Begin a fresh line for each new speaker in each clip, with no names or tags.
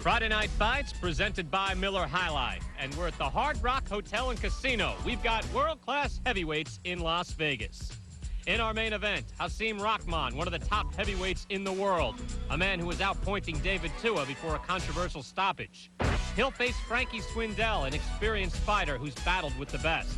Friday Night Fights presented by Miller High Life. And we're at the Hard Rock Hotel and Casino. We've got world-class heavyweights in Las Vegas. In our main event, Hasim Rahman, one of the top heavyweights in the world. A man who was outpointing David Tua before a controversial stoppage. He'll face Frankie Swindell, an experienced fighter who's battled with the best.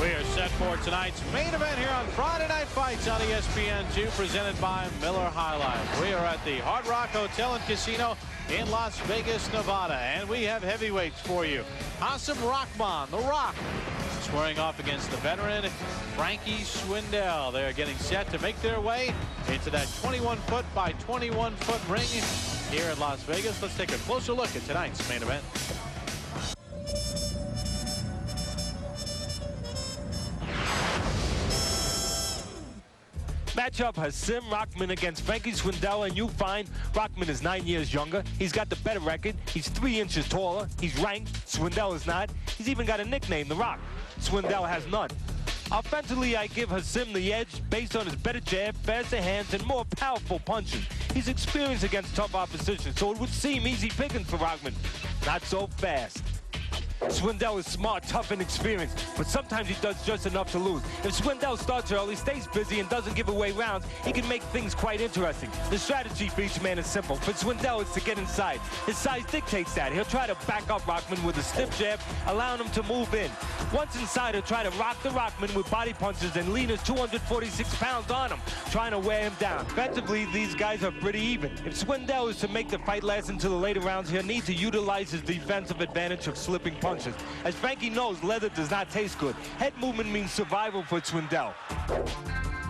We are set for tonight's main event here on Friday Night Fights on ESPN2, presented by Miller High Life. We are at the Hard Rock Hotel and Casino in Las Vegas, Nevada, and we have heavyweights for you. Hasim Rahman, The Rock, squaring off against the veteran Frankie Swindell. They are getting set to make their way into that 21-foot by 21-foot ring here in Las Vegas. Let's take a closer look at tonight's main event.
Matchup Hasim Rahman against Frankie Swindell, and you find Rahman is 9 years younger. He's got the better record. He's 3 inches taller. He's ranked. Swindell is not. He's even got a nickname, The Rock. Swindell has none. Offensively, I give Hasim the edge based on his better jab, faster hands, and more powerful punches. He's experienced against tough opposition, so it would seem easy pickings for Rahman. Not so fast. Swindell is smart, tough, and experienced, but sometimes he does just enough to lose. If Swindell starts early, stays busy, and doesn't give away rounds, he can make things quite interesting. The strategy for each man is simple. For Swindell, it's to get inside. His size dictates that. He'll try to back up Rahman with a stiff jab, allowing him to move in. Once inside, he'll try to rock the Rahman with body punches and lean his 246 pounds on him, trying to wear him down. Defensively, these guys are pretty even. If Swindell is to make the fight last into the later rounds, he'll need to utilize his defensive advantage of slipping punches. As Frankie knows, leather does not taste good. Head movement means survival for Swindell.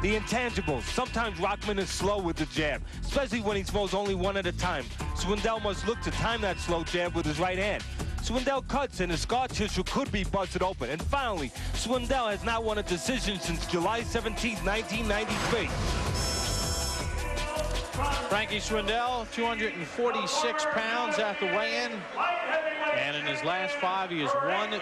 The intangibles. Sometimes Rahman is slow with the jab, especially when he throws only one at a time. Swindell must look to time that slow jab with his right hand. Swindell cuts and his scar tissue could be busted open. And finally, Swindell has not won a decision since July 17, 1993.
Frankie Swindell, 246 pounds at the weigh-in. And in his last 5, he is 1-2-2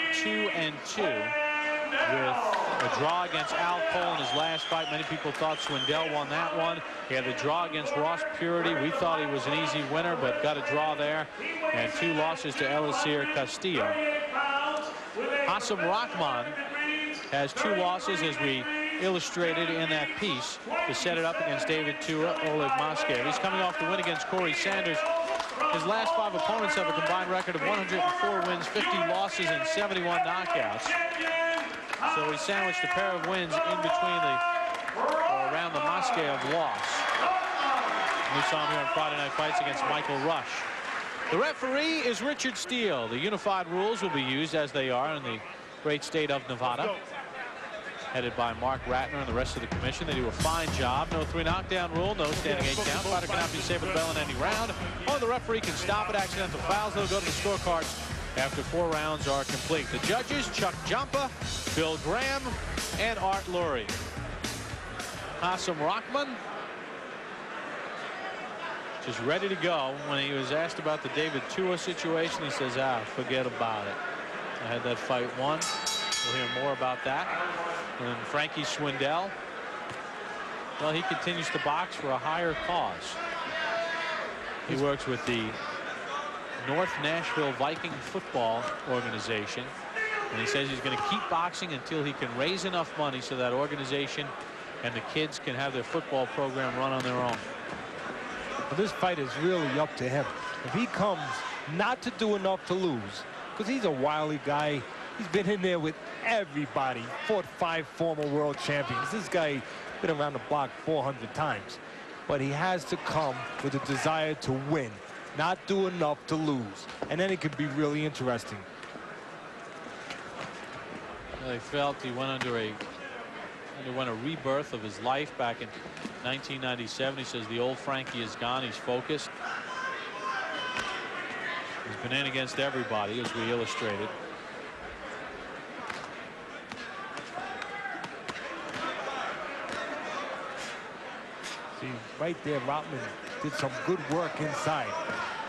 with a draw against Al Cole in his last fight. Many people thought Swindell won that one. He had the draw against Ross Purity. We thought he was an easy winner, but got a draw there. And 2 losses to Elisir Castillo. Hasim Rahman has 2 losses, as we illustrated in that piece, to set it up against David Tua, Oleg Moskev. He's coming off the win against Corey Sanders. His last 5 opponents have a combined record of 104 wins, 50 losses, and 71 knockouts. So he sandwiched a pair of wins in between around the Moskev loss. We saw him here on Friday Night Fights against Michael Rush. The referee is Richard Steele. The unified rules will be used as they are in the great state of Nevada. Headed by Mark Ratner and the rest of the commission. They do a fine job. No 3 knockdown rule, no standing 8 count. Fighter cannot be saved with a bell in any round. Or the referee can stop at accidental fouls. They'll go to the scorecards after 4 rounds are complete. The judges, Chuck Jumpa, Bill Graham, and Art Lurie. Hasim Rahman just ready to go. When he was asked about the David Tua situation, he says, forget about it. I had that fight won. We'll hear more about that. And then Frankie Swindell, well, he continues to box for a higher cause. He works with the North Nashville Viking football organization, and he says he's going to keep boxing until he can raise enough money so that organization and the kids can have their football program run on their own.
Well, this fight is really up to him. If he comes not to do enough to lose, because he's a wily guy, he's been in there with everybody, fought 5 former world champions. This guy been around the block 400 times. But he has to come with a desire to win, not do enough to lose. And then it could be really interesting.
They felt he went underwent a rebirth of his life back in 1997. He says the old Frankie is gone. He's focused. He's been in against everybody, as we illustrated.
See, right there, Rahman did some good work inside.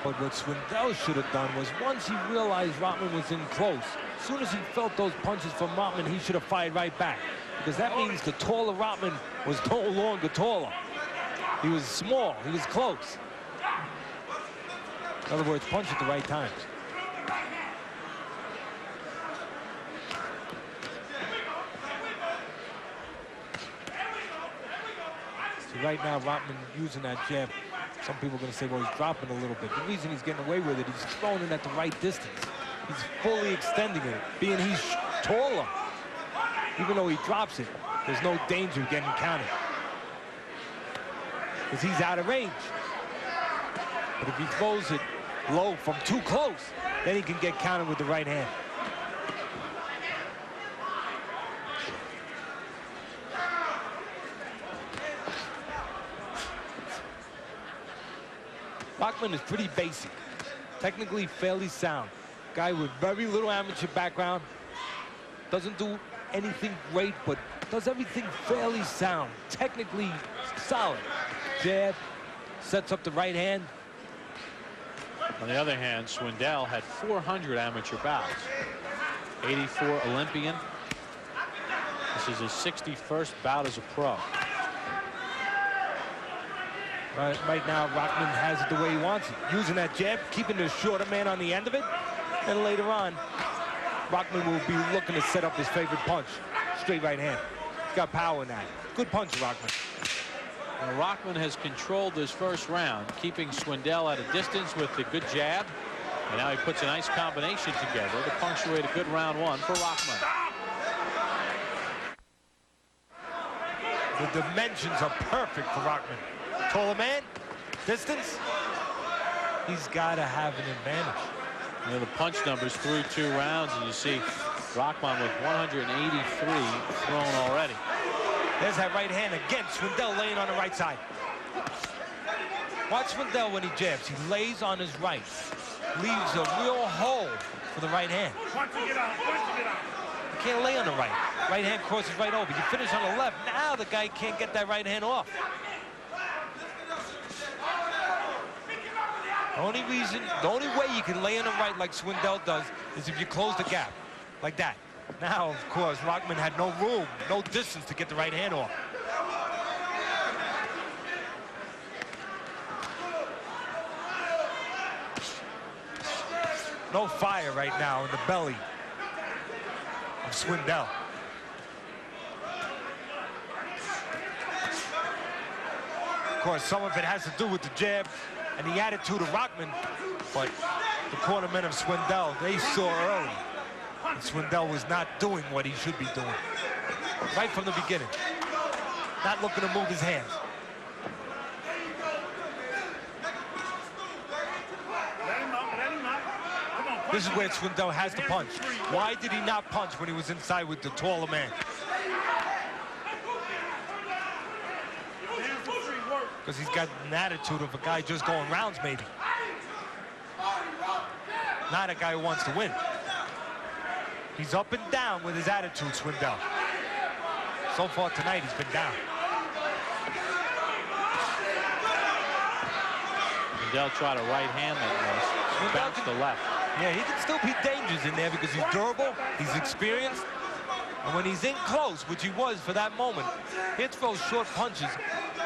But what Swindell should have done was, once he realized Rahman was in close, As soon as he felt those punches from Rahman, he should have fired right back. Because that means the taller Rahman was no longer taller. He was small. He was close. In other words, punch at the right times. So right now, Rahman using that jab. Some people are going to say, well, he's dropping a little bit. The reason he's getting away with it, he's throwing it at the right distance. He's fully extending it, being he's taller. Even though he drops it, there's no danger of getting counted. Because he's out of range. But if he throws it low from too close, then he can get counted with the right hand. Rahman is pretty basic, technically fairly sound. Guy with very little amateur background, doesn't do anything great, but does everything fairly sound, technically solid. Jab, sets up the right hand.
On the other hand, Swindell had 400 amateur bouts. 84 Olympian. This is his 61st bout as a pro.
Right now, Rahman has it the way he wants it. Using that jab, keeping the shorter man on the end of it. And later on, Rahman will be looking to set up his favorite punch. Straight right hand. He's got power in that. Good punch, Rahman.
Well, Rahman has controlled this first round, keeping Swindell at a distance with the good jab. And now he puts a nice combination together to punctuate a good round one for Rahman.
The dimensions are perfect for Rahman. Taller man, distance, he's got to have an advantage.
You know, the punch numbers through 2 rounds, and you see Rahman with 183 thrown already.
There's that right hand again. Swindell laying on the right side. Watch Swindell when he jabs. He lays on his right. Leaves a real hole for the right hand. You can't lay on the right. Right hand crosses right over. You finish on the left. Now the guy can't get that right hand off. The only way you can lay on the right like Swindell does is if you close the gap, like that. Now, of course, Rahman had no room, no distance to get the right hand off. No fire right now in the belly of Swindell. Of course, some of it has to do with the jab and the attitude of Rahman, but the cornermen of Swindell, they saw early that Swindell was not doing what he should be doing. Right from the beginning. Not looking to move his hands. This is where Swindell has to punch. Why did he not punch when he was inside with the taller man? Because he's got an attitude of a guy just going rounds, maybe. Not a guy who wants to win. He's up and down with his attitude, Swindell. So far tonight, he's been down.
Swindell tried a right hand that was. Bounced the left.
Yeah, he can still be dangerous in there because he's durable, he's experienced. And when he's in close, which he was for that moment, he'll throw short punches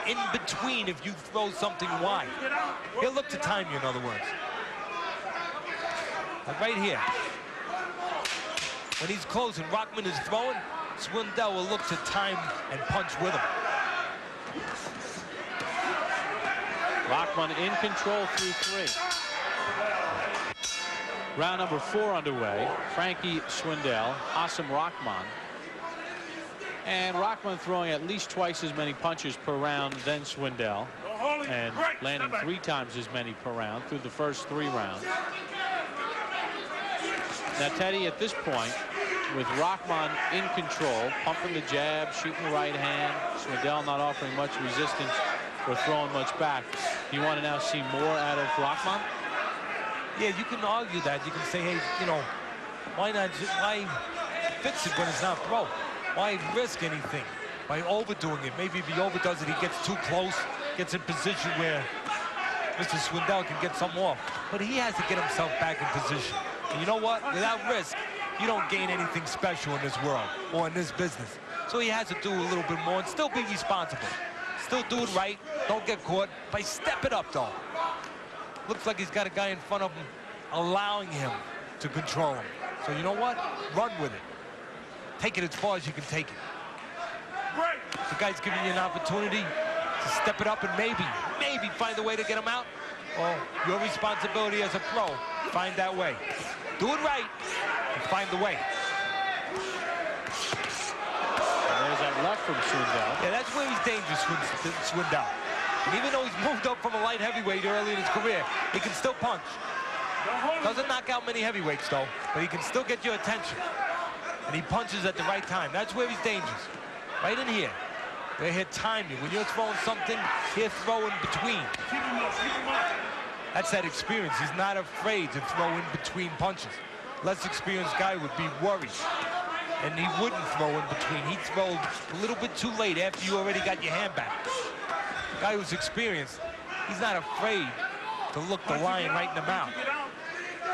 in between if you throw something wide. He'll look to time you, in other words. Like right here. When he's close and Rahman is throwing, Swindell will look to time and punch with him.
Rahman in control through 3. Round number 4 underway. Frankie, Swindell, Hasim, Rahman. And Rahman throwing at least twice as many punches per round than Swindell. And landing 3 times as many per round through the first 3 rounds. Now, Teddy, at this point, with Rahman in control, pumping the jab, shooting the right hand, Swindell not offering much resistance or throwing much back, you want to now see more out of Rahman?
Yeah, you can argue that. You can say, hey, you know, why fix it when it's not throw? Why risk anything by overdoing it? Maybe if he overdoes it, he gets too close, gets in position where Mr. Swindell can get something off. But he has to get himself back in position. And you know what? Without risk, you don't gain anything special in this world or in this business. So he has to do a little bit more and still be responsible. Still do it right. Don't get caught. By step it up, though. Looks like he's got a guy in front of him allowing him to control him. So you know what? Run with it. Take it as far as you can take it. The guy's giving you an opportunity to step it up and maybe find a way to get him out. Well, your responsibility as a pro, find that way. Do it right and find the way.
And there's that left from Swindell.
Yeah, that's where he's dangerous, Swindell. And even though he's moved up from a light heavyweight early in his career, he can still punch. Doesn't knock out many heavyweights, though, but he can still get your attention. And he punches at the right time. That's where he's dangerous. Right in here. They hit time you. When you're throwing something, he'll throw in between. That's that experience. He's not afraid to throw in between punches. Less experienced guy would be worried. And he wouldn't throw in between. He'd throw a little bit too late after you already got your hand back. The guy who's experienced, he's not afraid to look the lion right in the mouth.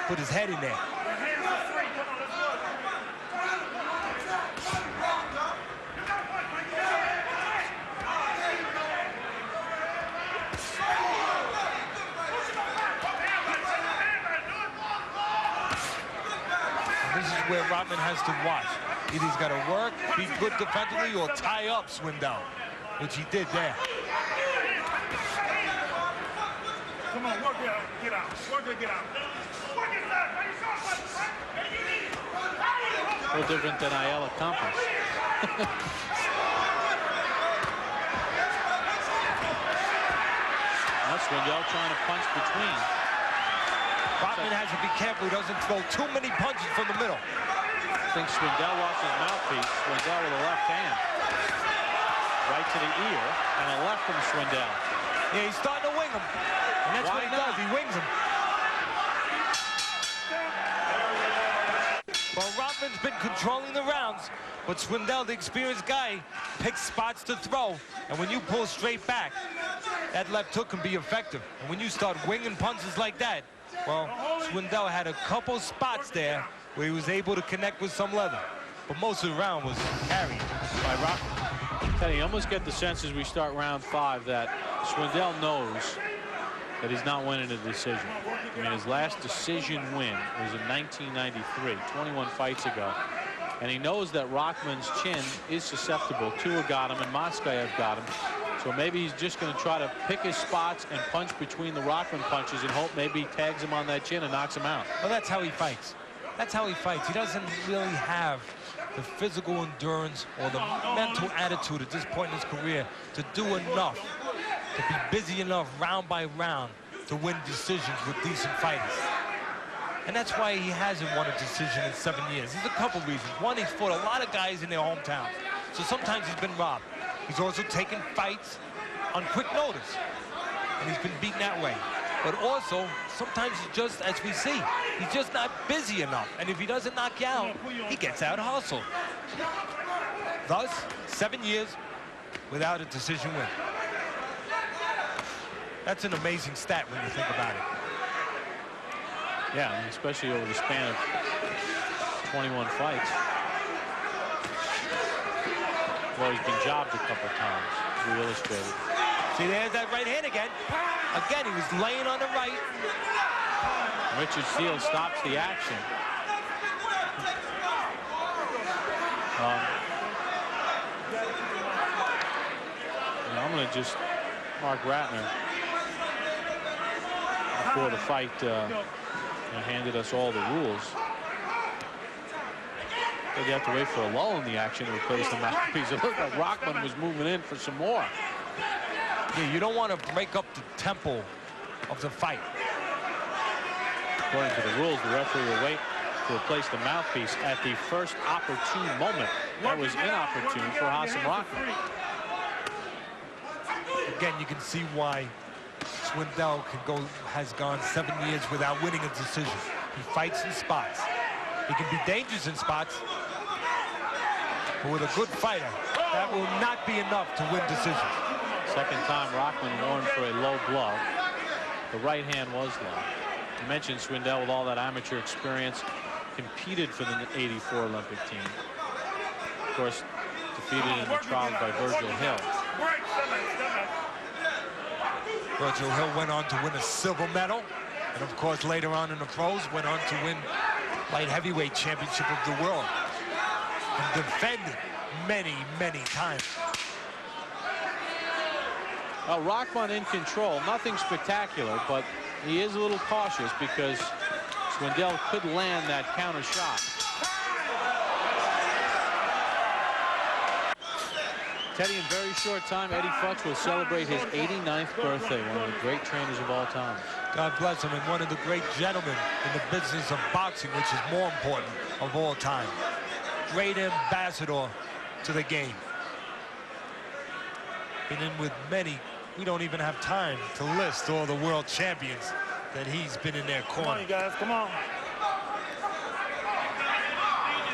Put his head in there. This is where Rahman has to watch. Either he's got to work, be good defensively, or tie up Swindell, which he did there.
Come on, work it out, get out, work it, get out.
No different than Ayala Campos. Now Swindell trying to punch between.
Rahman has to be careful he doesn't throw too many punches from the middle.
I think Swindell lost his mouthpiece. Swindell with a left hand. Right to the ear, and a left from Swindell.
Yeah, he's starting to wing him. And that's what he does, he wings him. Well, Rahman's been controlling the rounds, but Swindell, the experienced guy, picks spots to throw. And when you pull straight back, that left hook can be effective. And when you start winging punches like that, well, Swindell had a couple spots there where he was able to connect with some leather. But most of the round was carried by Rahman.
You almost get the sense as we start round 5 that Swindell knows that he's not winning a decision. I mean, his last decision win was in 1993, 21 fights ago. And he knows that Rahman's chin is susceptible. Tua got him and Moskayev got him. So maybe he's just going to try to pick his spots and punch between the Rahman punches and hope maybe he tags him on that chin and knocks him out.
Well, that's how he fights. That's how he fights. He doesn't really have the physical endurance or the mental attitude at this point in his career to do enough, to be busy enough round by round to win decisions with decent fighters. And that's why he hasn't won a decision in 7 years. There's a couple reasons. One, he's fought a lot of guys in their hometowns. So sometimes he's been robbed. He's also taken fights on quick notice. And he's been beaten that way. But also, sometimes he's just, as we see, he's just not busy enough. And if he doesn't knock you out, he gets out hustled. Thus, 7 years without a decision win. That's an amazing stat when you think about it.
Yeah, I mean, especially over the span of 21 fights. Well, he's been jobbed a couple times, as we illustrated.
See, there's that right hand again. Again, he was laying on the right.
Richard Steele stops the action. I'm going to just Mark Ratner before the fight handed us all the rules. They'd have to wait for a lull in the action to replace the mouthpiece. It looked like Rahman was moving in for some more.
Yeah, you don't want to break up the tempo of the fight.
According to the rules, the referee will wait to replace the mouthpiece at the first opportune moment. That was inopportune for Hasim Rahman.
Again, you can see why Swindell has gone 7 years without winning a decision. He fights in spots. He can be dangerous in spots, but with a good fighter, that will not be enough to win decisions.
Second time Rahman warned for a low glove. The right hand was low. You mentioned Swindell with all that amateur experience. competed for the '84 Olympic team. Of course, defeated in the trials by Virgil Hill.
Virgil Hill went on to win a silver medal, and of course later on in the pros went on to win light heavyweight championship of the world and defended many times.
Well, Rahman in control, nothing spectacular, but he is a little cautious because Swindell could land that counter shot. Teddy, in very short time, Eddie Futz will celebrate his 89th birthday, one of the great trainers of all time.
God bless him, and one of the great gentlemen in the business of boxing, which is more important of all time. Great ambassador to the game. Been in with many. We don't even have time to list all the world champions that he's been in their corner.
Come on, you guys, come on.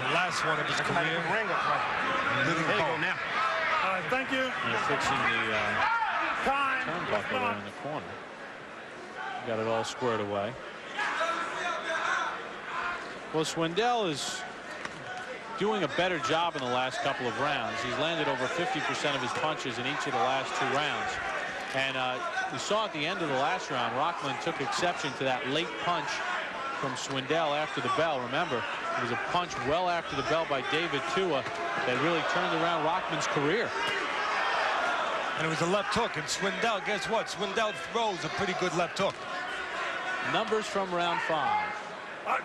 The last one of his career.
There you go now. All right, thank you.
And fixing the turnbuckle there in the corner. Got it all squared away. Well, Swindell is doing a better job in the last couple of rounds. He's landed over 50% of his punches in each of the last 2 rounds. And we saw at the end of the last round, Rahman took exception to that late punch from Swindell after the bell. Remember, it was a punch well after the bell by David Tua that really turned around Rahman's career.
And it was a left hook, and Swindell, guess what? Swindell throws a pretty good left hook.
Numbers from round 5.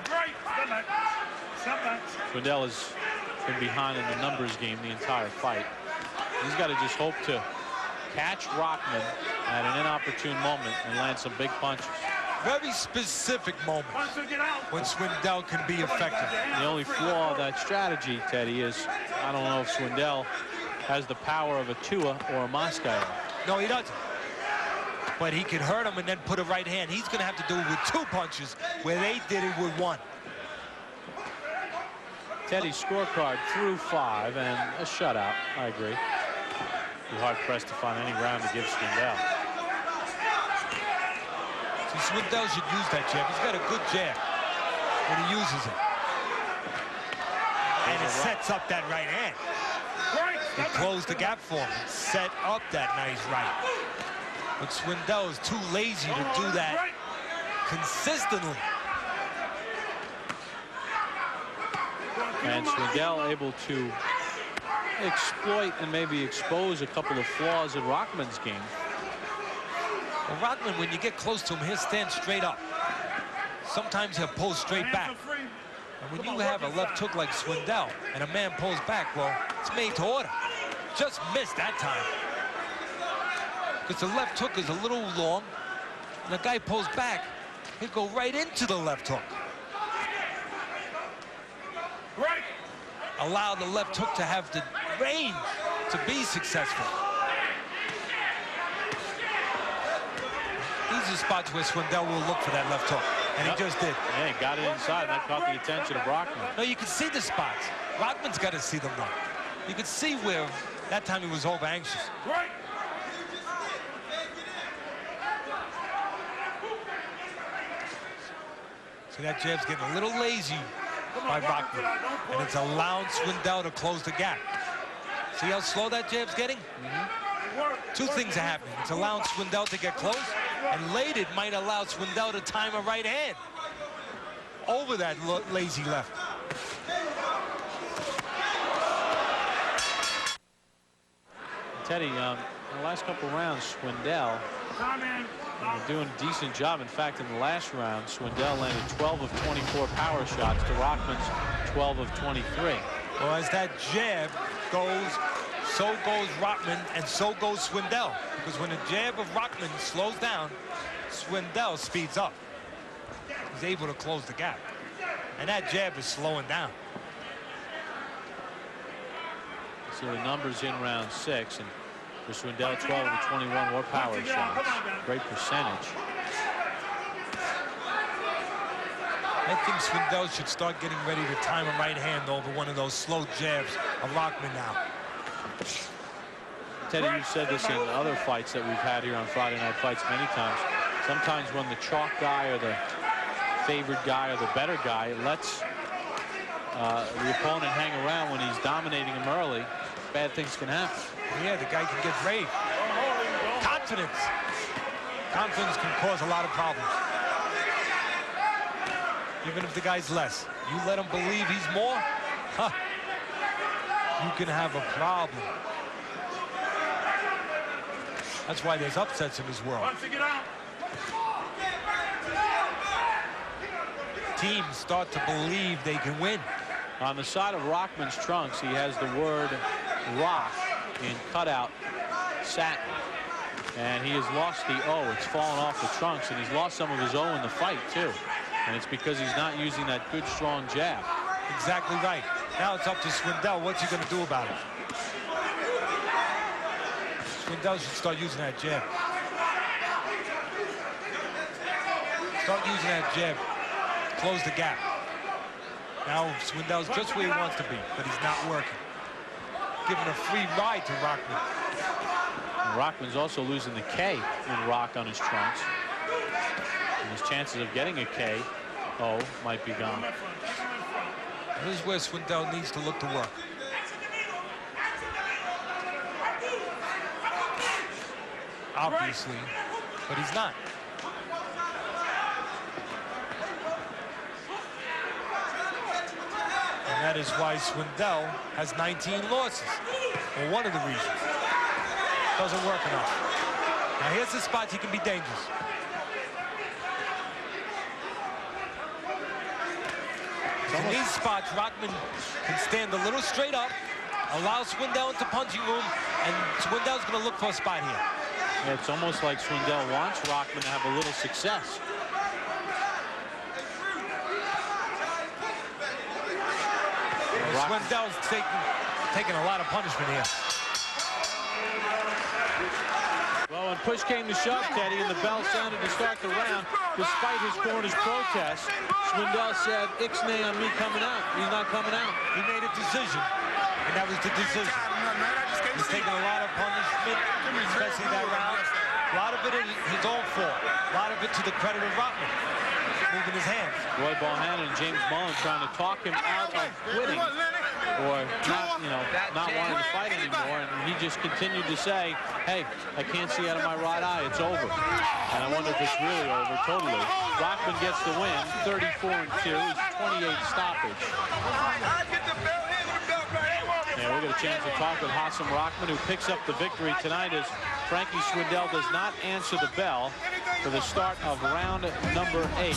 Great.
Swindell has been behind in the numbers game the entire fight. He's got to just hope to catch Rahman at an inopportune moment and land some big punches.
Very specific moments when Swindell can be effective.
The only flaw of that strategy, Teddy, is I don't know if Swindell has the power of a Tua or a Moscow.
No, he doesn't. But he can hurt him and then put a right hand. He's going to have to do it with 2 punches where they did it with 1.
Teddy's scorecard through 5 and a shutout. I agree. Be hard-pressed to find any round to give Swindell.
See, Swindell should use that jab. He's got a good jab when he uses it. And it sets up that right hand. It closed the gap for him. It set up that nice right. But Swindell is too lazy to do that consistently.
And Swindell able to exploit and maybe expose a couple of flaws in Rahman's game.
Well, Rahman, when you get close to him, he'll stand straight up. Sometimes he'll pull straight back. And when you have a left hook like Swindell and a man pulls back, well, it's made to order. Just missed that time. Because the left hook is a little long, and the guy pulls back, he'll go right into the left hook.
Right.
Allow the left hook to have the range to be successful. These are spots where Swindell will look for that left hook, and he just did.
Yeah, he got it inside, and that caught the attention of Rahman.
No, you can see the spots. Rahman's got to see them though. You can see where that time he was over anxious.
Right.
See, that jab's getting a little lazy by Rahman, and it's allowed Swindell to close the gap. See how slow that jab's getting? Two things are happening. It's allowing Swindell to get close, and late it might allow Swindell to time a right hand over that lazy left.
Teddy, in the last couple rounds, Swindell doing a decent job. In fact, in the last round, Swindell landed 12 of 24 power shots to Rahman's 12 of 23.
Well, as that jab goes, so goes Rahman, and so goes Swindell. Because when the jab of Rahman slows down, Swindell speeds up. He's able to close the gap. And that jab is slowing down.
So the numbers in round 6, and for Swindell, 12 of 21 more power shots. Great percentage.
I think Swindell should start getting ready to time a right hand over one of those slow jabs of Rahman now.
Teddy, you've said this in other fights that we've had here on Friday Night Fights many times. Sometimes when the chalk guy or the favored guy or the better guy lets the opponent hang around when he's dominating him early, bad things can happen.
Yeah, the guy can get brave. Confidence. Confidence can cause a lot of problems. Even if the guy's less. You let him believe he's more, huh, you can have a problem. That's why there's upsets in this world. Teams start to believe they can win.
On the side of Rahman's trunks, he has the word rock in cutout satin. And he has lost the O. It's fallen off the trunks, and he's lost some of his O in the fight, too. And it's because he's not using that good, strong jab.
Exactly right. Now it's up to Swindell. What's he going to do about it? Swindell should start using that jab. Start using that jab. Close the gap. Now Swindell's just where he wants to be, but he's not working. Giving a free ride to Rahman.
And Rahman's also losing the K in rock on his trunks. And his chances of getting a KO might be gone.
This is where Swindell needs to look to work. Obviously, but he's not. And that is why Swindell has 19 losses. Well, one of the reasons. Doesn't work enough. Now here's the spots he can be dangerous. In these spots, Rahman can stand a little straight up, allow Swindell into punching room, and Swindell's going to look for a spot here.
Yeah, it's almost like Swindell wants Rahman to have a little success.
Swindell's taking a lot of punishment here.
Well, when push came to shove, Teddy, and the bell sounded to start the round, despite his corner's protest, Swindell said, "Ixnay on me coming out." He's not coming out.
He made a decision, and that was the decision. He's taking a lot of punishment, especially that round. A lot of it is his own fault. A lot of it to the credit of Rahman, moving his hands.
Roy Bohannon and James Mullen trying to talk him out of quitting or not wanting to fight anymore, and he just continued to say, "Hey, I can't see out of my right eye. It's over." And I wonder if it's really over totally. Rahman gets the win, 34-2. He's 28 stoppage. And we'll get a chance to talk with Hasim Rahman, who picks up the victory tonight as Frankie Swindell does not answer the bell for the start of round number 8.